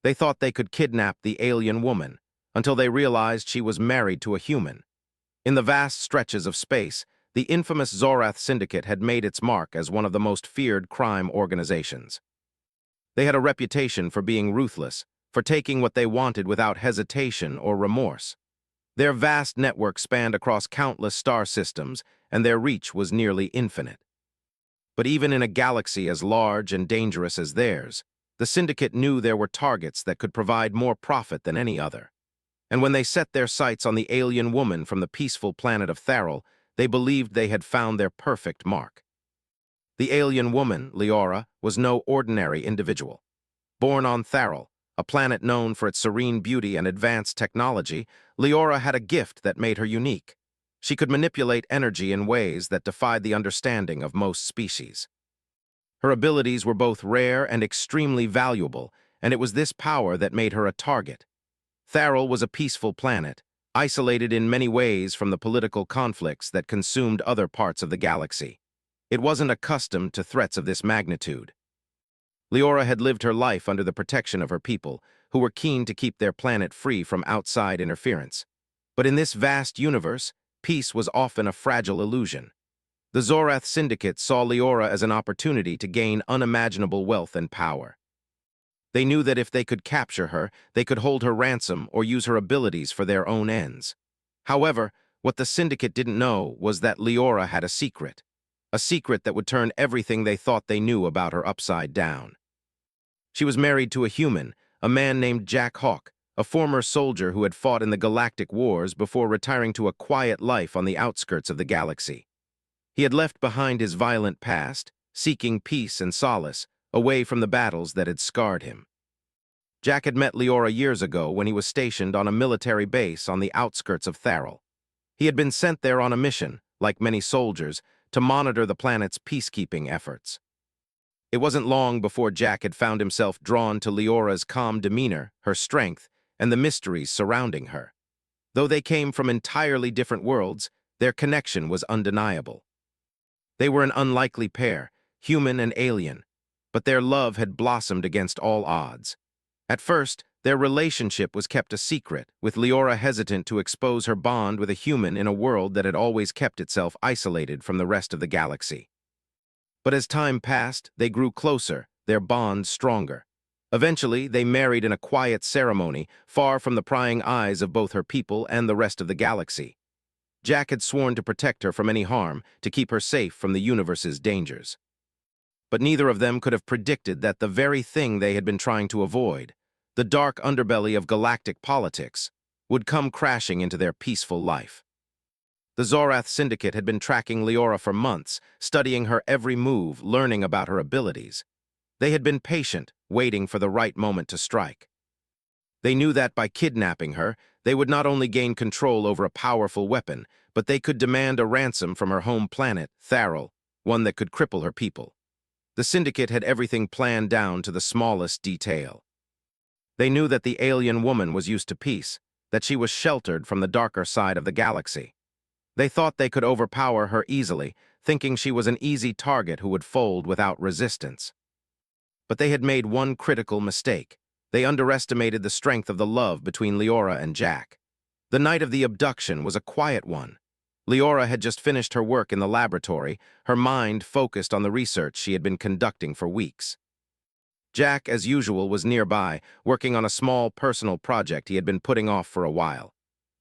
They thought they could kidnap the alien woman, until they realized she was married to a human. In the vast stretches of space, the infamous Zorath Syndicate had made its mark as one of the most feared crime organizations. They had a reputation for being ruthless, for taking what they wanted without hesitation or remorse. Their vast network spanned across countless star systems, and their reach was nearly infinite. But even in a galaxy as large and dangerous as theirs, the Syndicate knew there were targets that could provide more profit than any other. And when they set their sights on the alien woman from the peaceful planet of Tharol, they believed they had found their perfect mark. The alien woman, Leora, was no ordinary individual. Born on Tharol, a planet known for its serene beauty and advanced technology, Leora had a gift that made her unique. She could manipulate energy in ways that defied the understanding of most species. Her abilities were both rare and extremely valuable, and it was this power that made her a target. Tharol was a peaceful planet, isolated in many ways from the political conflicts that consumed other parts of the galaxy. It wasn't accustomed to threats of this magnitude. Leora had lived her life under the protection of her people, who were keen to keep their planet free from outside interference. But in this vast universe, peace was often a fragile illusion. The Zorath Syndicate saw Leora as an opportunity to gain unimaginable wealth and power. They knew that if they could capture her, they could hold her ransom or use her abilities for their own ends. However, what the Syndicate didn't know was that Leora had a secret that would turn everything they thought they knew about her upside down. She was married to a human, a man named Jack Hawk, a former soldier who had fought in the galactic wars before retiring to a quiet life on the outskirts of the galaxy. He had left behind his violent past, seeking peace and solace, away from the battles that had scarred him. Jack had met Leora years ago when he was stationed on a military base on the outskirts of Tharol. He had been sent there on a mission, like many soldiers, to monitor the planet's peacekeeping efforts. It wasn't long before Jack had found himself drawn to Leora's calm demeanor, her strength, and the mysteries surrounding her. Though they came from entirely different worlds, their connection was undeniable. They were an unlikely pair, human and alien, but their love had blossomed against all odds. At first, their relationship was kept a secret, with Leora hesitant to expose her bond with a human in a world that had always kept itself isolated from the rest of the galaxy. But as time passed, they grew closer, their bond stronger. Eventually, they married in a quiet ceremony, far from the prying eyes of both her people and the rest of the galaxy. Jack had sworn to protect her from any harm, to keep her safe from the universe's dangers. But neither of them could have predicted that the very thing they had been trying to avoid, the dark underbelly of galactic politics, would come crashing into their peaceful life. The Zorath Syndicate had been tracking Leora for months, studying her every move, learning about her abilities. They had been patient, waiting for the right moment to strike. They knew that by kidnapping her, they would not only gain control over a powerful weapon, but they could demand a ransom from her home planet, Tharol, one that could cripple her people. The Syndicate had everything planned down to the smallest detail. They knew that the alien woman was used to peace, that she was sheltered from the darker side of the galaxy. They thought they could overpower her easily, thinking she was an easy target who would fold without resistance. But they had made one critical mistake. They underestimated the strength of the love between Leora and Jack. The night of the abduction was a quiet one. Leora had just finished her work in the laboratory, her mind focused on the research she had been conducting for weeks. Jack, as usual, was nearby, working on a small personal project he had been putting off for a while.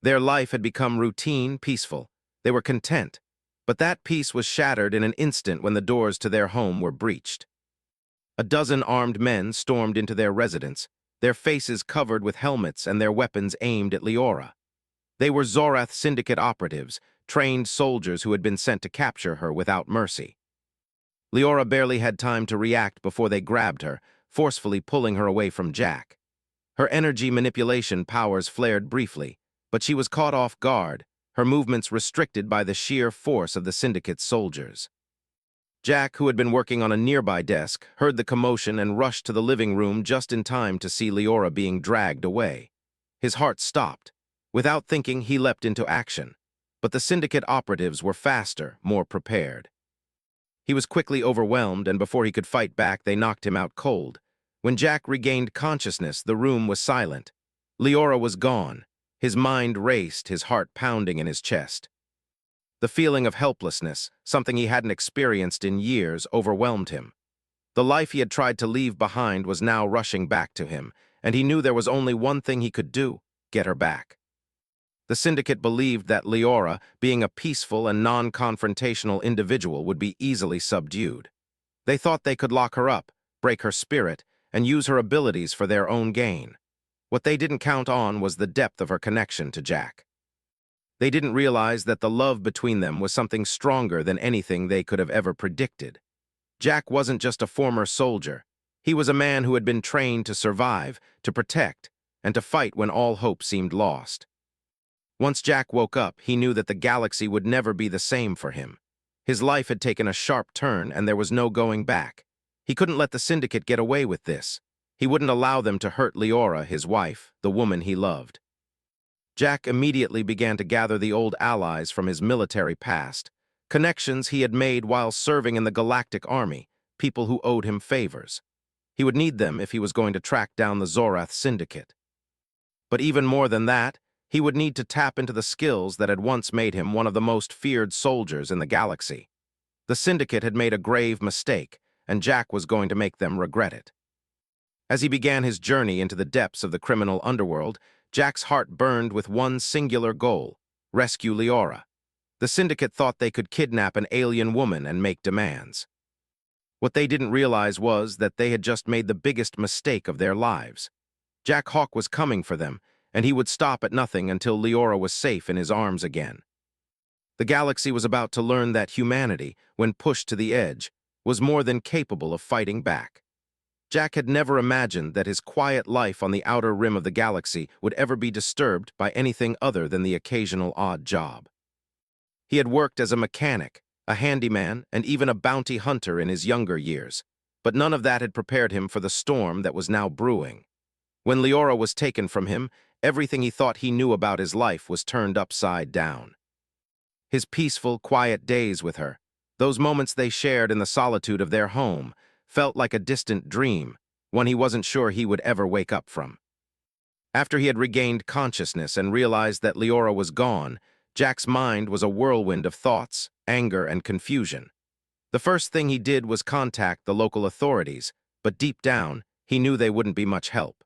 Their life had become routine, peaceful. They were content, but that peace was shattered in an instant when the doors to their home were breached. A dozen armed men stormed into their residence, their faces covered with helmets and their weapons aimed at Leora. They were Zorath Syndicate operatives, trained soldiers who had been sent to capture her without mercy. Leora barely had time to react before they grabbed her, forcefully pulling her away from Jack. Her energy manipulation powers flared briefly, but she was caught off guard, her movements restricted by the sheer force of the Syndicate's soldiers. Jack, who had been working on a nearby desk, heard the commotion and rushed to the living room just in time to see Leora being dragged away. His heart stopped. Without thinking, he leapt into action. But the Syndicate operatives were faster, more prepared. He was quickly overwhelmed, and before he could fight back, they knocked him out cold. When Jack regained consciousness, the room was silent. Leora was gone. His mind raced, his heart pounding in his chest. The feeling of helplessness, something he hadn't experienced in years, overwhelmed him. The life he had tried to leave behind was now rushing back to him, and he knew there was only one thing he could do: get her back. The syndicate believed that Leora, being a peaceful and non-confrontational individual, would be easily subdued. They thought they could lock her up, break her spirit, and use her abilities for their own gain. What they didn't count on was the depth of her connection to Jack. They didn't realize that the love between them was something stronger than anything they could have ever predicted. Jack wasn't just a former soldier. He was a man who had been trained to survive, to protect, and to fight when all hope seemed lost. Once Jack woke up, he knew that the galaxy would never be the same for him. His life had taken a sharp turn, and there was no going back. He couldn't let the syndicate get away with this. He wouldn't allow them to hurt Leora, his wife, the woman he loved. Jack immediately began to gather the old allies from his military past, connections he had made while serving in the Galactic Army, people who owed him favors. He would need them if he was going to track down the Zorath Syndicate. But even more than that, he would need to tap into the skills that had once made him one of the most feared soldiers in the galaxy. The Syndicate had made a grave mistake, and Jack was going to make them regret it. As he began his journey into the depths of the criminal underworld, Jack's heart burned with one singular goal: rescue Leora. The Syndicate thought they could kidnap an alien woman and make demands. What they didn't realize was that they had just made the biggest mistake of their lives. Jack Hawk was coming for them, and he would stop at nothing until Leora was safe in his arms again. The galaxy was about to learn that humanity, when pushed to the edge, was more than capable of fighting back. Jack had never imagined that his quiet life on the outer rim of the galaxy would ever be disturbed by anything other than the occasional odd job. He had worked as a mechanic, a handyman, and even a bounty hunter in his younger years, but none of that had prepared him for the storm that was now brewing. When Leora was taken from him, everything he thought he knew about his life was turned upside down. His peaceful, quiet days with her, those moments they shared in the solitude of their home, felt like a distant dream, one he wasn't sure he would ever wake up from. After he had regained consciousness and realized that Leora was gone, Jack's mind was a whirlwind of thoughts, anger, and confusion. The first thing he did was contact the local authorities, but deep down, he knew they wouldn't be much help.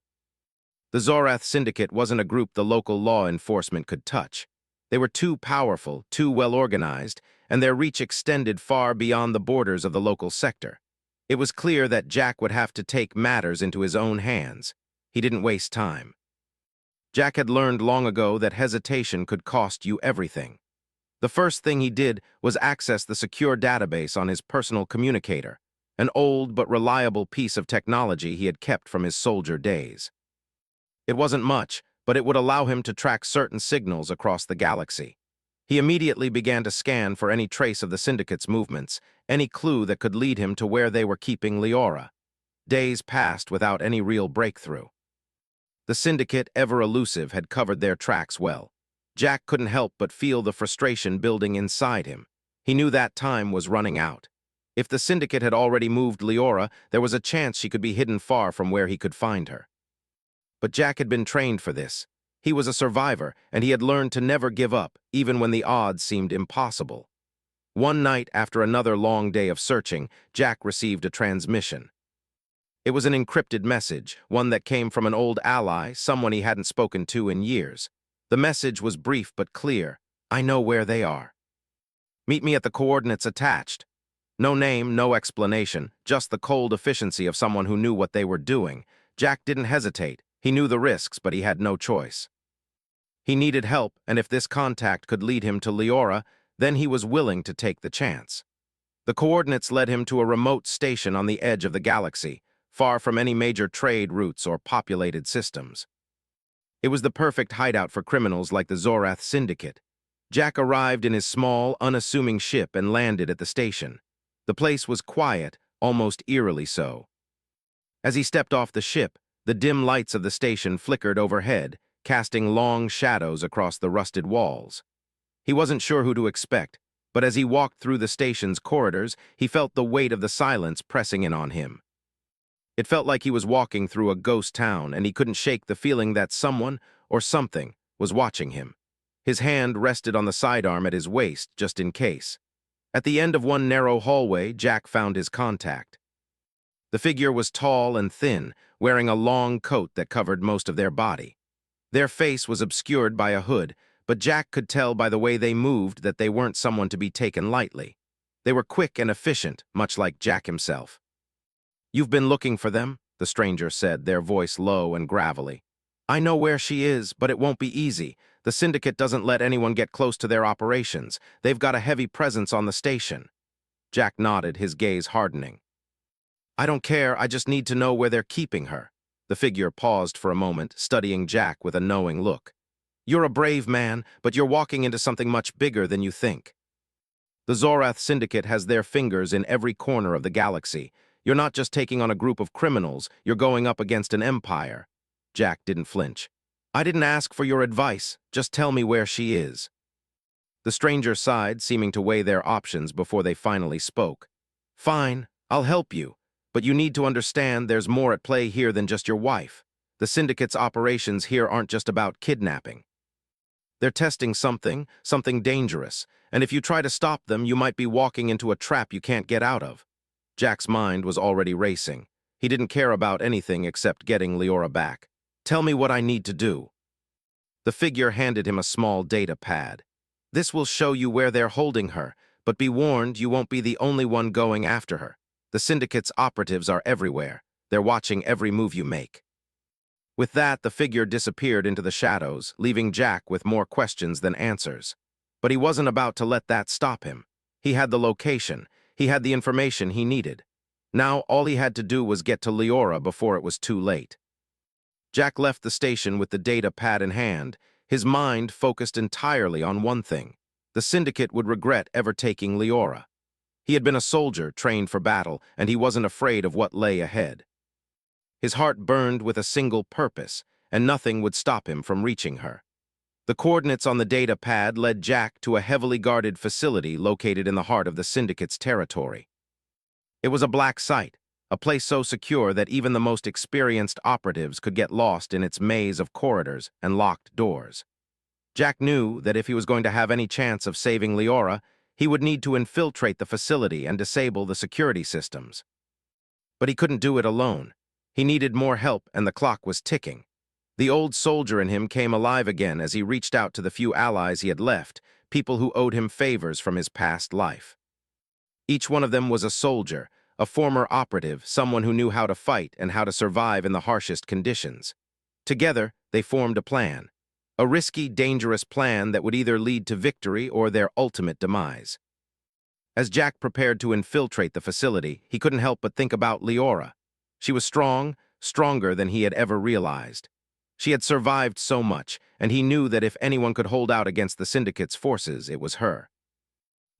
The Zorath Syndicate wasn't a group the local law enforcement could touch. They were too powerful, too well-organized, and their reach extended far beyond the borders of the local sector. It was clear that Jack would have to take matters into his own hands. He didn't waste time. Jack had learned long ago that hesitation could cost you everything. The first thing he did was access the secure database on his personal communicator, an old but reliable piece of technology he had kept from his soldier days. It wasn't much, but it would allow him to track certain signals across the galaxy. He immediately began to scan for any trace of the Syndicate's movements, any clue that could lead him to where they were keeping Leora. Days passed without any real breakthrough. The Syndicate, ever elusive, had covered their tracks well. Jack couldn't help but feel the frustration building inside him. He knew that time was running out. If the Syndicate had already moved Leora, there was a chance she could be hidden far from where he could find her. But Jack had been trained for this. He was a survivor, and he had learned to never give up, even when the odds seemed impossible. One night, after another long day of searching, Jack received a transmission. It was an encrypted message, one that came from an old ally, someone he hadn't spoken to in years. The message was brief but clear. "I know where they are. Meet me at the coordinates attached." No name, no explanation, just the cold efficiency of someone who knew what they were doing. Jack didn't hesitate. He knew the risks, but he had no choice. He needed help, and if this contact could lead him to Leora, then he was willing to take the chance. The coordinates led him to a remote station on the edge of the galaxy, far from any major trade routes or populated systems. It was the perfect hideout for criminals like the Zorath Syndicate. Jack arrived in his small, unassuming ship and landed at the station. The place was quiet, almost eerily so. As he stepped off the ship, the dim lights of the station flickered overhead, casting long shadows across the rusted walls. He wasn't sure who to expect, but as he walked through the station's corridors, he felt the weight of the silence pressing in on him. It felt like he was walking through a ghost town, and he couldn't shake the feeling that someone, or something, was watching him. His hand rested on the sidearm at his waist, just in case. At the end of one narrow hallway, Jack found his contact. The figure was tall and thin, wearing a long coat that covered most of their body. Their face was obscured by a hood, but Jack could tell by the way they moved that they weren't someone to be taken lightly. They were quick and efficient, much like Jack himself. "You've been looking for them?" the stranger said, their voice low and gravelly. "I know where she is, but it won't be easy. The syndicate doesn't let anyone get close to their operations. They've got a heavy presence on the station." Jack nodded, his gaze hardening. "I don't care, I just need to know where they're keeping her." The figure paused for a moment, studying Jack with a knowing look. "You're a brave man, but you're walking into something much bigger than you think. The Zorath Syndicate has their fingers in every corner of the galaxy. You're not just taking on a group of criminals, you're going up against an empire." Jack didn't flinch. "I didn't ask for your advice, just tell me where she is." The stranger sighed, seeming to weigh their options before they finally spoke. "Fine, I'll help you, but you need to understand there's more at play here than just your wife. The Syndicate's operations here aren't just about kidnapping. They're testing something dangerous, and if you try to stop them, you might be walking into a trap you can't get out of." Jack's mind was already racing. He didn't care about anything except getting Leora back. "Tell me what I need to do." The figure handed him a small data pad. "This will show you where they're holding her, but be warned, you won't be the only one going after her. The Syndicate's operatives are everywhere. They're watching every move you make." With that, the figure disappeared into the shadows, leaving Jack with more questions than answers. But he wasn't about to let that stop him. He had the location. He had the information he needed. Now, all he had to do was get to Leora before it was too late. Jack left the station with the data pad in hand, his mind focused entirely on one thing. The Syndicate would regret ever taking Leora. He had been a soldier trained for battle, and he wasn't afraid of what lay ahead. His heart burned with a single purpose, and nothing would stop him from reaching her. The coordinates on the data pad led Jack to a heavily guarded facility located in the heart of the Syndicate's territory. It was a black site, a place so secure that even the most experienced operatives could get lost in its maze of corridors and locked doors. Jack knew that if he was going to have any chance of saving Leora, he would need to infiltrate the facility and disable the security systems. But he couldn't do it alone. He needed more help, and the clock was ticking. The old soldier in him came alive again as he reached out to the few allies he had left, people who owed him favors from his past life. Each one of them was a soldier, a former operative, someone who knew how to fight and how to survive in the harshest conditions. Together, they formed a plan. A risky, dangerous plan that would either lead to victory or their ultimate demise. As Jack prepared to infiltrate the facility, he couldn't help but think about Leora. She was strong, stronger than he had ever realized. She had survived so much, and he knew that if anyone could hold out against the Syndicate's forces, it was her.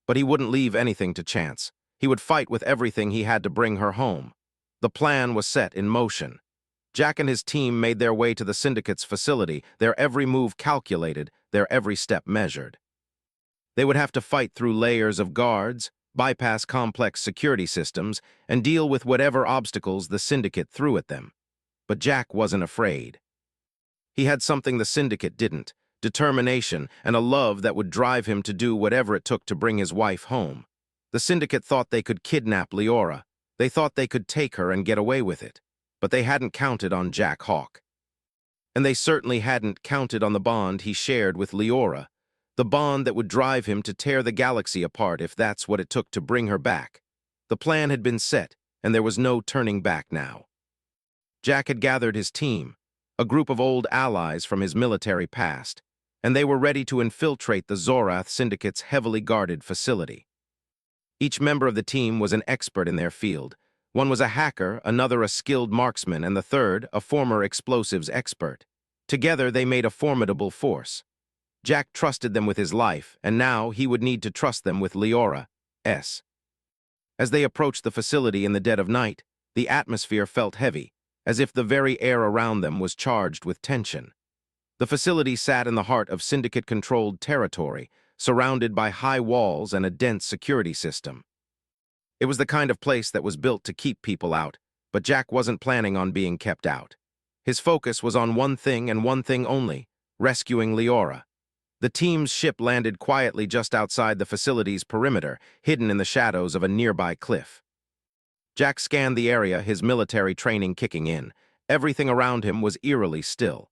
But he wouldn't leave anything to chance. He would fight with everything he had to bring her home. The plan was set in motion. Jack and his team made their way to the Syndicate's facility, their every move calculated, their every step measured. They would have to fight through layers of guards, bypass complex security systems, and deal with whatever obstacles the Syndicate threw at them. But Jack wasn't afraid. He had something the Syndicate didn't: determination and a love that would drive him to do whatever it took to bring his wife home. The Syndicate thought they could kidnap Leora. They thought they could take her and get away with it. But they hadn't counted on Jack Hawk. And they certainly hadn't counted on the bond he shared with Leora, the bond that would drive him to tear the galaxy apart if that's what it took to bring her back. The plan had been set, and there was no turning back now. Jack had gathered his team, a group of old allies from his military past, and they were ready to infiltrate the Zorath Syndicate's heavily guarded facility. Each member of the team was an expert in their field. One was a hacker, another a skilled marksman, and the third a former explosives expert. Together, they made a formidable force. Jack trusted them with his life, and now he would need to trust them with Leora's. As they approached the facility in the dead of night, the atmosphere felt heavy, as if the very air around them was charged with tension. The facility sat in the heart of Syndicate-controlled territory, surrounded by high walls and a dense security system. It was the kind of place that was built to keep people out, but Jack wasn't planning on being kept out. His focus was on one thing and one thing only: rescuing Leora. The team's ship landed quietly just outside the facility's perimeter, hidden in the shadows of a nearby cliff. Jack scanned the area, his military training kicking in. Everything around him was eerily still.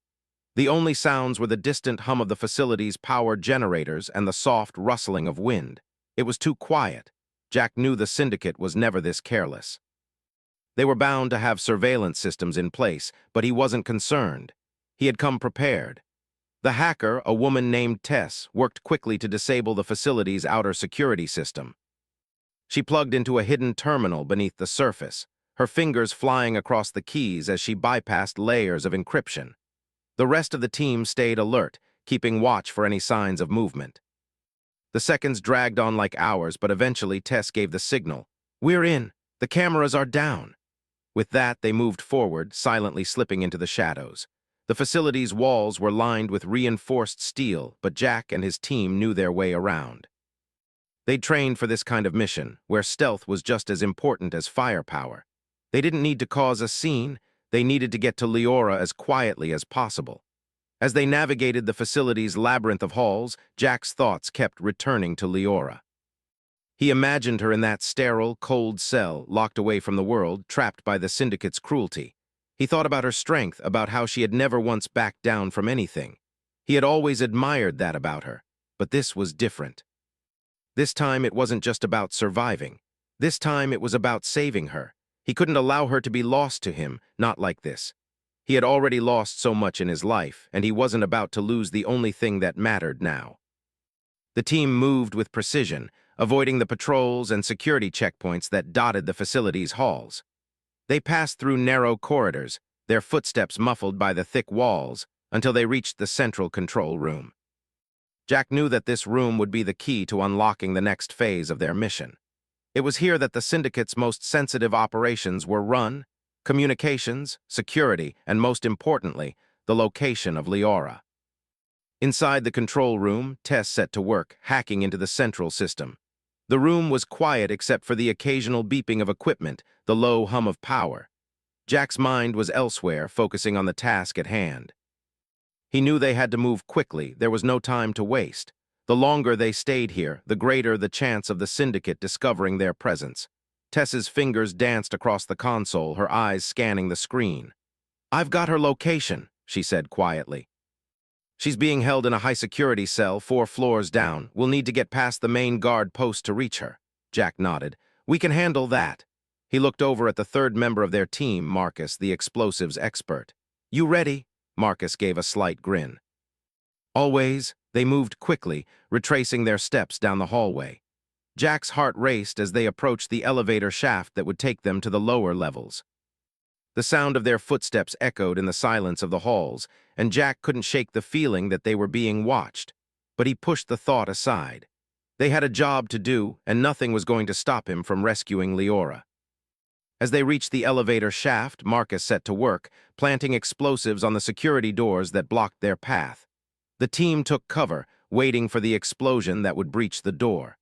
The only sounds were the distant hum of the facility's power generators and the soft rustling of wind. It was too quiet. Jack knew the syndicate was never this careless. They were bound to have surveillance systems in place, but he wasn't concerned. He had come prepared. The hacker, a woman named Tess, worked quickly to disable the facility's outer security system. She plugged into a hidden terminal beneath the surface, her fingers flying across the keys as she bypassed layers of encryption. The rest of the team stayed alert, keeping watch for any signs of movement. The seconds dragged on like hours, but eventually Tess gave the signal. "We're in. The cameras are down." With that, they moved forward, silently slipping into the shadows. The facility's walls were lined with reinforced steel, but Jack and his team knew their way around. They'd trained for this kind of mission, where stealth was just as important as firepower. They didn't need to cause a scene, they needed to get to Leora as quietly as possible. As they navigated the facility's labyrinth of halls, Jack's thoughts kept returning to Leora. He imagined her in that sterile, cold cell, locked away from the world, trapped by the syndicate's cruelty. He thought about her strength, about how she had never once backed down from anything. He had always admired that about her, but this was different. This time it wasn't just about surviving. This time it was about saving her. He couldn't allow her to be lost to him, not like this. He had already lost so much in his life, and he wasn't about to lose the only thing that mattered now. The team moved with precision, avoiding the patrols and security checkpoints that dotted the facility's halls. They passed through narrow corridors, their footsteps muffled by the thick walls, until they reached the central control room. Jack knew that this room would be the key to unlocking the next phase of their mission. It was here that the syndicate's most sensitive operations were run: communications, security, and most importantly, the location of Leora. Inside the control room, Tess set to work, hacking into the central system. The room was quiet except for the occasional beeping of equipment, the low hum of power. Jack's mind was elsewhere, focusing on the task at hand. He knew they had to move quickly, there was no time to waste. The longer they stayed here, the greater the chance of the syndicate discovering their presence. Tess's fingers danced across the console, her eyes scanning the screen. "I've got her location," she said quietly. "She's being held in a high-security cell 4 floors down. We'll need to get past the main guard post to reach her." Jack nodded. "We can handle that." He looked over at the third member of their team, Marcus, the explosives expert. "You ready?" Marcus gave a slight grin. Always. They moved quickly, retracing their steps down the hallway. Jack's heart raced as they approached the elevator shaft that would take them to the lower levels. The sound of their footsteps echoed in the silence of the halls, and Jack couldn't shake the feeling that they were being watched. But he pushed the thought aside. They had a job to do, and nothing was going to stop him from rescuing Leora. As they reached the elevator shaft, Marcus set to work, planting explosives on the security doors that blocked their path. The team took cover, waiting for the explosion that would breach the door.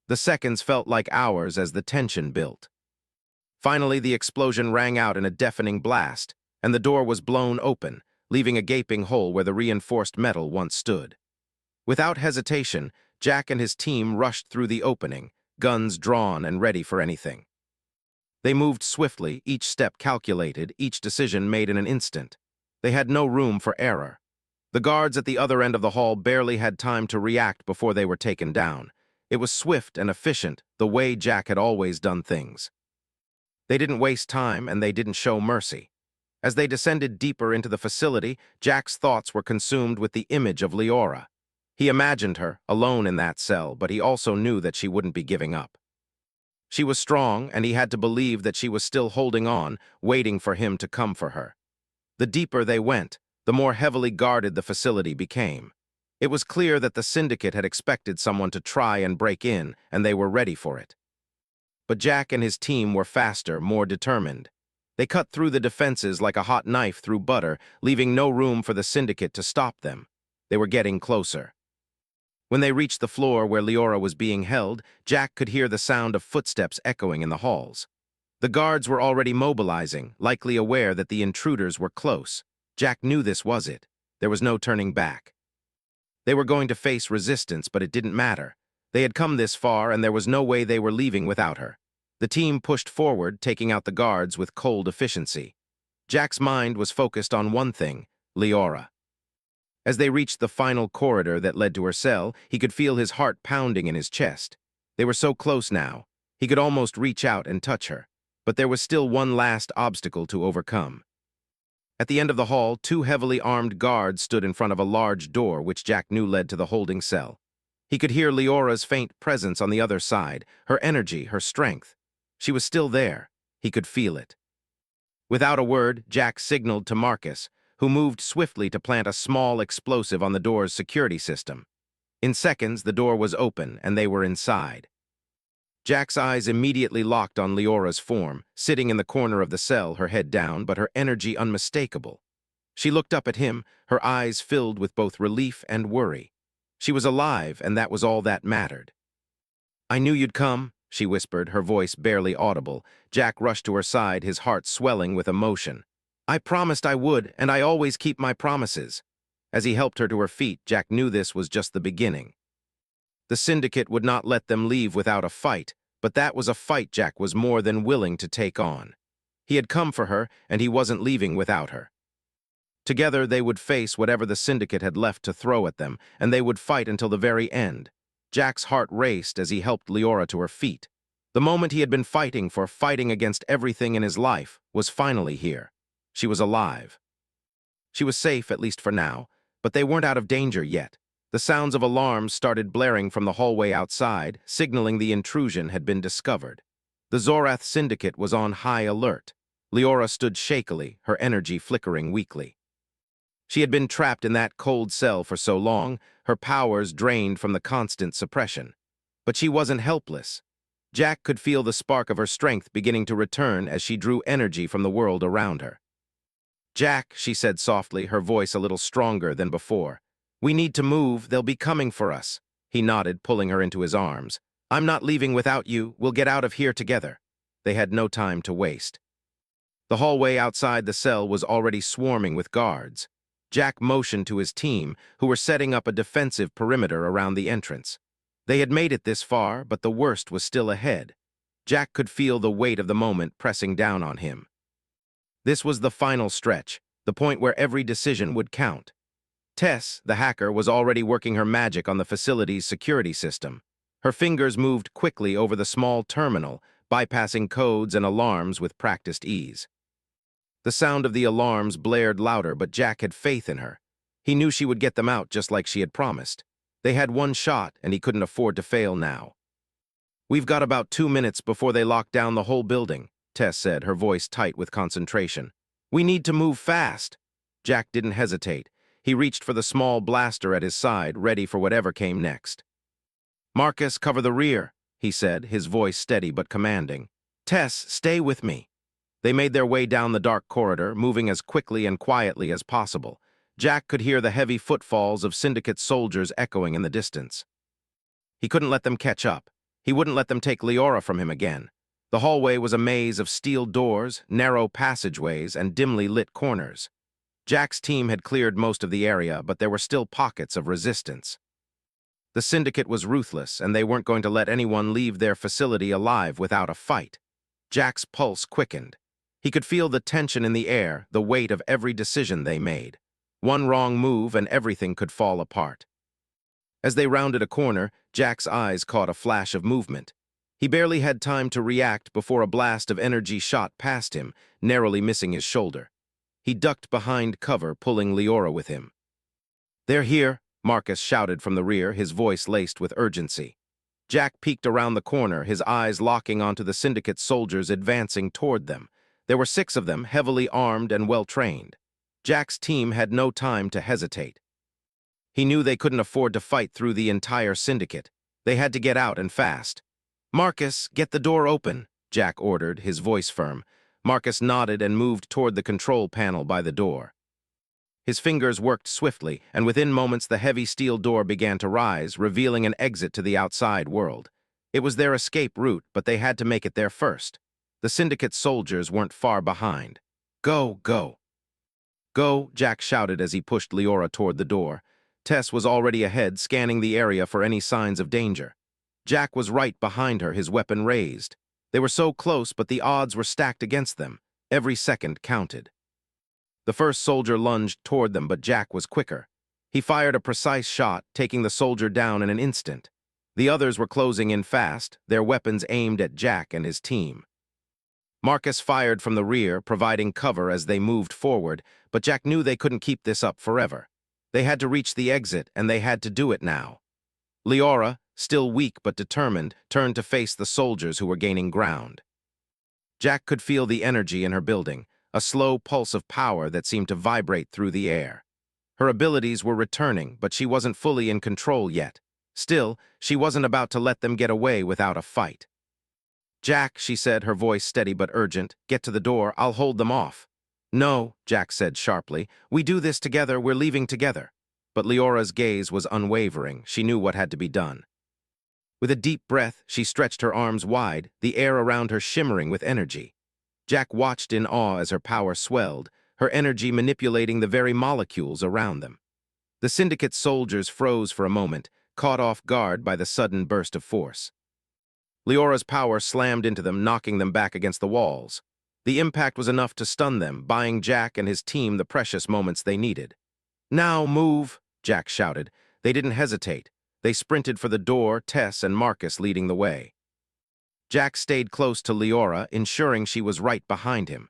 The seconds felt like hours as the tension built. Finally, the explosion rang out in a deafening blast, and the door was blown open, leaving a gaping hole where the reinforced metal once stood. Without hesitation, Jack and his team rushed through the opening, guns drawn and ready for anything. They moved swiftly, each step calculated, each decision made in an instant. They had no room for error. The guards at the other end of the hall barely had time to react before they were taken down. It was swift and efficient, the way Jack had always done things. They didn't waste time, and they didn't show mercy. As they descended deeper into the facility, Jack's thoughts were consumed with the image of Leora. He imagined her, alone in that cell, but he also knew that she wouldn't be giving up. She was strong, and he had to believe that she was still holding on, waiting for him to come for her. The deeper they went, the more heavily guarded the facility became. It was clear that the syndicate had expected someone to try and break in, and they were ready for it. But Jack and his team were faster, more determined. They cut through the defenses like a hot knife through butter, leaving no room for the syndicate to stop them. They were getting closer. When they reached the floor where Leora was being held, Jack could hear the sound of footsteps echoing in the halls. The guards were already mobilizing, likely aware that the intruders were close. Jack knew this was it. There was no turning back. They were going to face resistance, but it didn't matter. They had come this far, and there was no way they were leaving without her. The team pushed forward, taking out the guards with cold efficiency. Jack's mind was focused on one thing, Leora. As they reached the final corridor that led to her cell, he could feel his heart pounding in his chest. They were so close now. He could almost reach out and touch her. But there was still one last obstacle to overcome. At the end of the hall, two heavily armed guards stood in front of a large door which Jack knew led to the holding cell. He could hear Leora's faint presence on the other side, her energy, her strength. She was still there. He could feel it. Without a word, Jack signaled to Marcus, who moved swiftly to plant a small explosive on the door's security system. In seconds, the door was open, and they were inside. Jack's eyes immediately locked on Leora's form, sitting in the corner of the cell, her head down, but her energy unmistakable. She looked up at him, her eyes filled with both relief and worry. She was alive, and that was all that mattered. "I knew you'd come," she whispered, her voice barely audible. Jack rushed to her side, his heart swelling with emotion. "I promised I would, and I always keep my promises." As he helped her to her feet, Jack knew this was just the beginning. The syndicate would not let them leave without a fight, but that was a fight Jack was more than willing to take on. He had come for her, and he wasn't leaving without her. Together, they would face whatever the syndicate had left to throw at them, and they would fight until the very end. Jack's heart raced as he helped Leora to her feet. The moment he had been fighting for, fighting against everything in his life, was finally here. She was alive. She was safe, at least for now, but they weren't out of danger yet. The sounds of alarms started blaring from the hallway outside, signaling the intrusion had been discovered. The Zorath syndicate was on high alert. Leora stood shakily, her energy flickering weakly. She had been trapped in that cold cell for so long, her powers drained from the constant suppression. But she wasn't helpless. Jack could feel the spark of her strength beginning to return as she drew energy from the world around her. "Jack," she said softly, her voice a little stronger than before. "We need to move, they'll be coming for us." He nodded, pulling her into his arms. "I'm not leaving without you, we'll get out of here together." They had no time to waste. The hallway outside the cell was already swarming with guards. Jack motioned to his team, who were setting up a defensive perimeter around the entrance. They had made it this far, but the worst was still ahead. Jack could feel the weight of the moment pressing down on him. This was the final stretch, the point where every decision would count. Tess, the hacker, was already working her magic on the facility's security system. Her fingers moved quickly over the small terminal, bypassing codes and alarms with practiced ease. The sound of the alarms blared louder, but Jack had faith in her. He knew she would get them out just like she had promised. They had one shot, and he couldn't afford to fail now. "We've got about 2 minutes before they lock down the whole building," Tess said, her voice tight with concentration. "We need to move fast." Jack didn't hesitate. He reached for the small blaster at his side, ready for whatever came next. "Marcus, cover the rear," he said, his voice steady but commanding. "Tess, stay with me." They made their way down the dark corridor, moving as quickly and quietly as possible. Jack could hear the heavy footfalls of Syndicate soldiers echoing in the distance. He couldn't let them catch up. He wouldn't let them take Leora from him again. The hallway was a maze of steel doors, narrow passageways, and dimly lit corners. Jack's team had cleared most of the area, but there were still pockets of resistance. The Syndicate was ruthless, and they weren't going to let anyone leave their facility alive without a fight. Jack's pulse quickened. He could feel the tension in the air, the weight of every decision they made. One wrong move and everything could fall apart. As they rounded a corner, Jack's eyes caught a flash of movement. He barely had time to react before a blast of energy shot past him, narrowly missing his shoulder. He ducked behind cover, pulling Leora with him. "They're here," Marcus shouted from the rear, his voice laced with urgency. Jack peeked around the corner, his eyes locking onto the Syndicate soldiers advancing toward them. There were 6 of them, heavily armed and well-trained. Jack's team had no time to hesitate. He knew they couldn't afford to fight through the entire Syndicate. They had to get out and fast. "Marcus, get the door open," Jack ordered, his voice firm. Marcus nodded and moved toward the control panel by the door. His fingers worked swiftly, and within moments the heavy steel door began to rise, revealing an exit to the outside world. It was their escape route, but they had to make it there first. The Syndicate soldiers weren't far behind. "Go, go, go," Jack shouted as he pushed Leora toward the door. Tess was already ahead, scanning the area for any signs of danger. Jack was right behind her, his weapon raised. They were so close, but the odds were stacked against them. Every second counted. The first soldier lunged toward them, but Jack was quicker. He fired a precise shot, taking the soldier down in an instant. The others were closing in fast, their weapons aimed at Jack and his team. Marcus fired from the rear, providing cover as they moved forward, but Jack knew they couldn't keep this up forever. They had to reach the exit, and they had to do it now. Leora, still weak but determined, turned to face the soldiers who were gaining ground. Jack could feel the energy in her building, a slow pulse of power that seemed to vibrate through the air. Her abilities were returning, but she wasn't fully in control yet. Still, she wasn't about to let them get away without a fight. "Jack," she said, her voice steady but urgent, "get to the door, I'll hold them off." "No," Jack said sharply, "we do this together, we're leaving together." But Leora's gaze was unwavering. She knew what had to be done. With a deep breath, she stretched her arms wide, the air around her shimmering with energy. Jack watched in awe as her power swelled, her energy manipulating the very molecules around them. The Syndicate soldiers froze for a moment, caught off guard by the sudden burst of force. Leora's power slammed into them, knocking them back against the walls. The impact was enough to stun them, buying Jack and his team the precious moments they needed. "Now move," Jack shouted. They didn't hesitate. They sprinted for the door, Tess and Marcus leading the way. Jack stayed close to Leora, ensuring she was right behind him.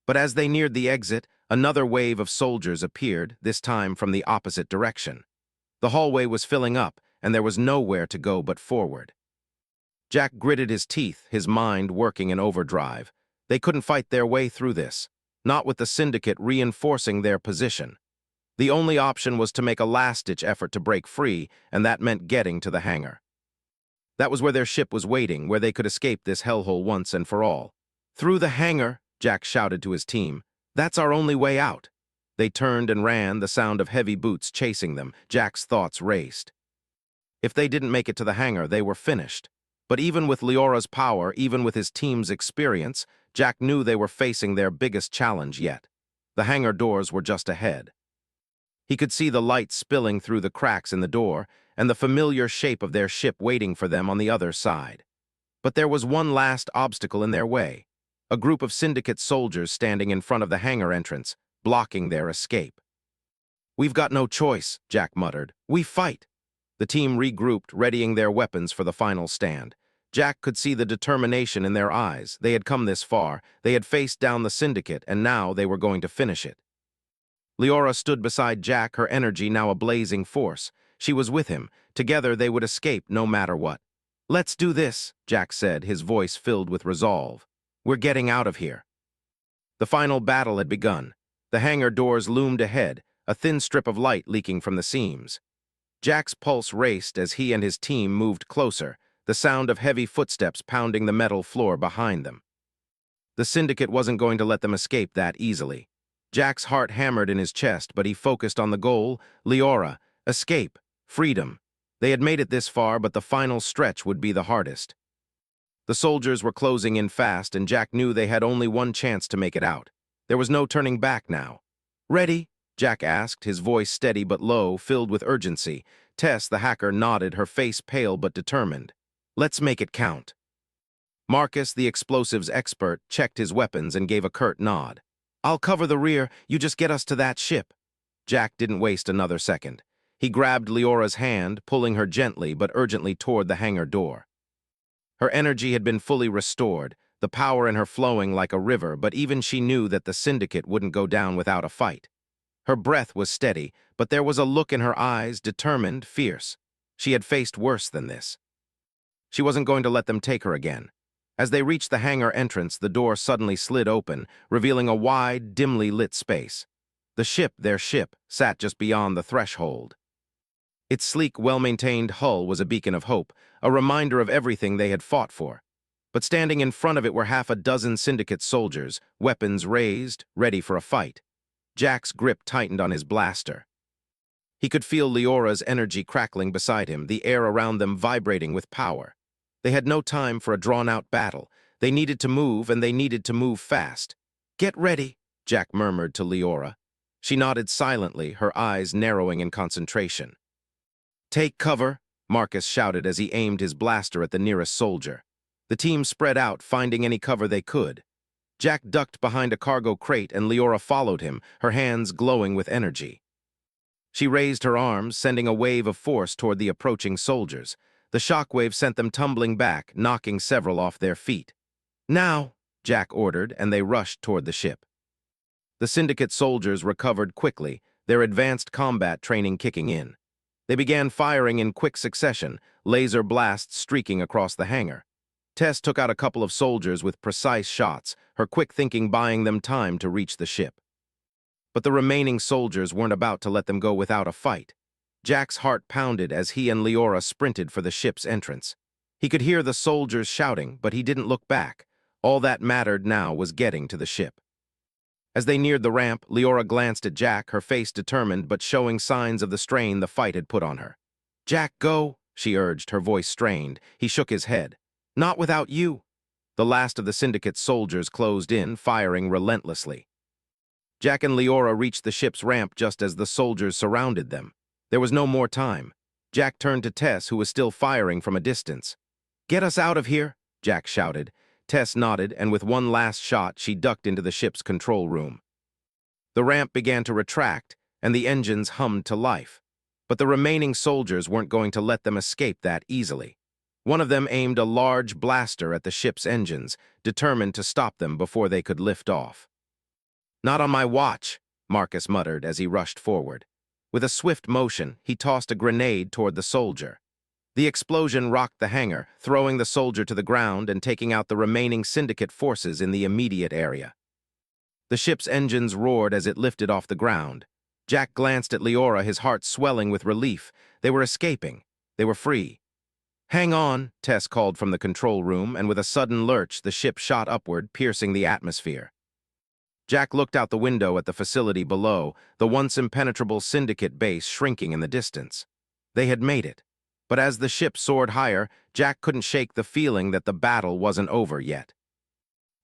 But as they neared the exit, another wave of soldiers appeared, this time from the opposite direction. The hallway was filling up, and there was nowhere to go but forward. Jack gritted his teeth, his mind working in overdrive. They couldn't fight their way through this, not with the Syndicate reinforcing their position. The only option was to make a last-ditch effort to break free, and that meant getting to the hangar. That was where their ship was waiting, where they could escape this hellhole once and for all. "Through the hangar," Jack shouted to his team. "That's our only way out." They turned and ran, the sound of heavy boots chasing them. Jack's thoughts raced. If they didn't make it to the hangar, they were finished. But even with Leora's power, even with his team's experience, Jack knew they were facing their biggest challenge yet. The hangar doors were just ahead. He could see the light spilling through the cracks in the door, and the familiar shape of their ship waiting for them on the other side. But there was one last obstacle in their way. A group of Syndicate soldiers standing in front of the hangar entrance, blocking their escape. "We've got no choice," Jack muttered. "We fight." The team regrouped, readying their weapons for the final stand. Jack could see the determination in their eyes. They had come this far, they had faced down the Syndicate, and now they were going to finish it. Leora stood beside Jack, her energy now a blazing force. She was with him. Together they would escape no matter what. "Let's do this," Jack said, his voice filled with resolve. "We're getting out of here." The final battle had begun. The hangar doors loomed ahead, a thin strip of light leaking from the seams. Jack's pulse raced as he and his team moved closer, the sound of heavy footsteps pounding the metal floor behind them. The Syndicate wasn't going to let them escape that easily. Jack's heart hammered in his chest, but he focused on the goal: Leora, escape, freedom. They had made it this far, but the final stretch would be the hardest. The soldiers were closing in fast, and Jack knew they had only one chance to make it out. There was no turning back now. "Ready?" Jack asked, his voice steady but low, filled with urgency. Tess, the hacker, nodded, her face pale but determined. "Let's make it count." Marcus, the explosives expert, checked his weapons and gave a curt nod. "I'll cover the rear, you just get us to that ship." Jack didn't waste another second. He grabbed Leora's hand, pulling her gently but urgently toward the hangar door. Her energy had been fully restored, the power in her flowing like a river, but even she knew that the Syndicate wouldn't go down without a fight. Her breath was steady, but there was a look in her eyes, determined, fierce. She had faced worse than this. She wasn't going to let them take her again. As they reached the hangar entrance, the door suddenly slid open, revealing a wide, dimly lit space. The ship, their ship, sat just beyond the threshold. Its sleek, well-maintained hull was a beacon of hope, a reminder of everything they had fought for. But standing in front of it were half a dozen Syndicate soldiers, weapons raised, ready for a fight. Jack's grip tightened on his blaster. He could feel Leora's energy crackling beside him, the air around them vibrating with power. They had no time for a drawn-out battle. They needed to move, and they needed to move fast. "Get ready," Jack murmured to Leora. She nodded silently, her eyes narrowing in concentration. "Take cover," Marcus shouted as he aimed his blaster at the nearest soldier. The team spread out, finding any cover they could. Jack ducked behind a cargo crate and Leora followed him, her hands glowing with energy. She raised her arms, sending a wave of force toward the approaching soldiers. The shockwave sent them tumbling back, knocking several off their feet. "Now," Jack ordered, and they rushed toward the ship. The Syndicate soldiers recovered quickly, their advanced combat training kicking in. They began firing in quick succession, laser blasts streaking across the hangar. Tess took out a couple of soldiers with precise shots, her quick thinking buying them time to reach the ship. But the remaining soldiers weren't about to let them go without a fight. Jack's heart pounded as he and Leora sprinted for the ship's entrance. He could hear the soldiers shouting, but he didn't look back. All that mattered now was getting to the ship. As they neared the ramp, Leora glanced at Jack, her face determined but showing signs of the strain the fight had put on her. "Jack, go," she urged, her voice strained. He shook his head. "Not without you." The last of the Syndicate's soldiers closed in, firing relentlessly. Jack and Leora reached the ship's ramp just as the soldiers surrounded them. There was no more time. Jack turned to Tess, who was still firing from a distance. "Get us out of here," Jack shouted. Tess nodded, and with one last shot, she ducked into the ship's control room. The ramp began to retract, and the engines hummed to life. But the remaining soldiers weren't going to let them escape that easily. One of them aimed a large blaster at the ship's engines, determined to stop them before they could lift off. "Not on my watch," Marcus muttered as he rushed forward. With a swift motion, he tossed a grenade toward the soldier. The explosion rocked the hangar, throwing the soldier to the ground and taking out the remaining Syndicate forces in the immediate area. The ship's engines roared as it lifted off the ground. Jack glanced at Leora, his heart swelling with relief. They were escaping. They were free. "Hang on," Tess called from the control room, and with a sudden lurch, the ship shot upward, piercing the atmosphere. Jack looked out the window at the facility below, the once impenetrable Syndicate base shrinking in the distance. They had made it. But as the ship soared higher, Jack couldn't shake the feeling that the battle wasn't over yet.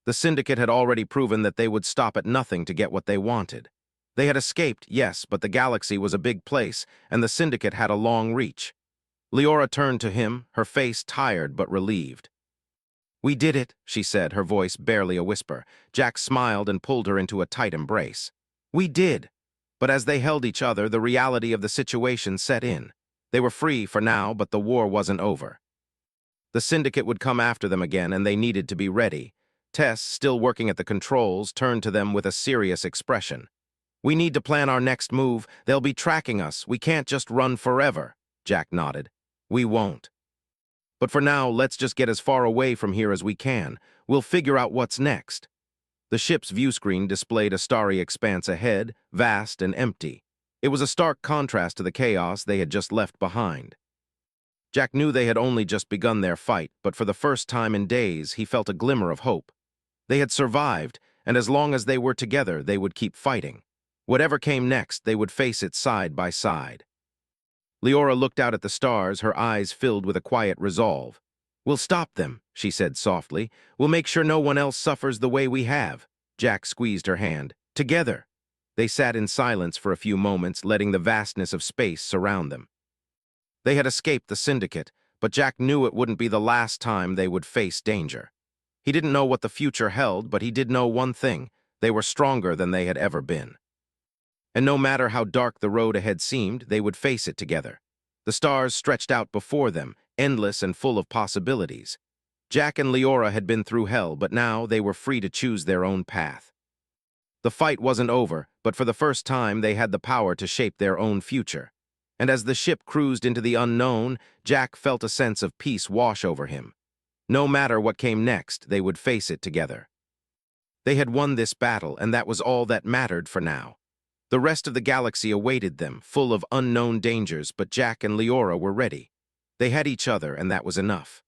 The Syndicate had already proven that they would stop at nothing to get what they wanted. They had escaped, yes, but the galaxy was a big place, and the Syndicate had a long reach. Leora turned to him, her face tired but relieved. "We did it," she said, her voice barely a whisper. Jack smiled and pulled her into a tight embrace. "We did." But as they held each other, the reality of the situation set in. They were free for now, but the war wasn't over. The Syndicate would come after them again, and they needed to be ready. Tess, still working at the controls, turned to them with a serious expression. "We need to plan our next move. They'll be tracking us. We can't just run forever." Jack nodded. "We won't. But for now, let's just get as far away from here as we can. We'll figure out what's next." The ship's view screen displayed a starry expanse ahead, vast and empty. It was a stark contrast to the chaos they had just left behind. Jack knew they had only just begun their fight, but for the first time in days, he felt a glimmer of hope. They had survived, and as long as they were together, they would keep fighting. Whatever came next, they would face it side by side. Leora looked out at the stars, her eyes filled with a quiet resolve. "We'll stop them," she said softly. "We'll make sure no one else suffers the way we have." Jack squeezed her hand. "Together." They sat in silence for a few moments, letting the vastness of space surround them. They had escaped the Syndicate, but Jack knew it wouldn't be the last time they would face danger. He didn't know what the future held, but he did know one thing: they were stronger than they had ever been. And no matter how dark the road ahead seemed, they would face it together. The stars stretched out before them, endless and full of possibilities. Jack and Leora had been through hell, but now they were free to choose their own path. The fight wasn't over, but for the first time they had the power to shape their own future. And as the ship cruised into the unknown, Jack felt a sense of peace wash over him. No matter what came next, they would face it together. They had won this battle, and that was all that mattered for now. The rest of the galaxy awaited them, full of unknown dangers, but Jack and Leora were ready. They had each other, and that was enough.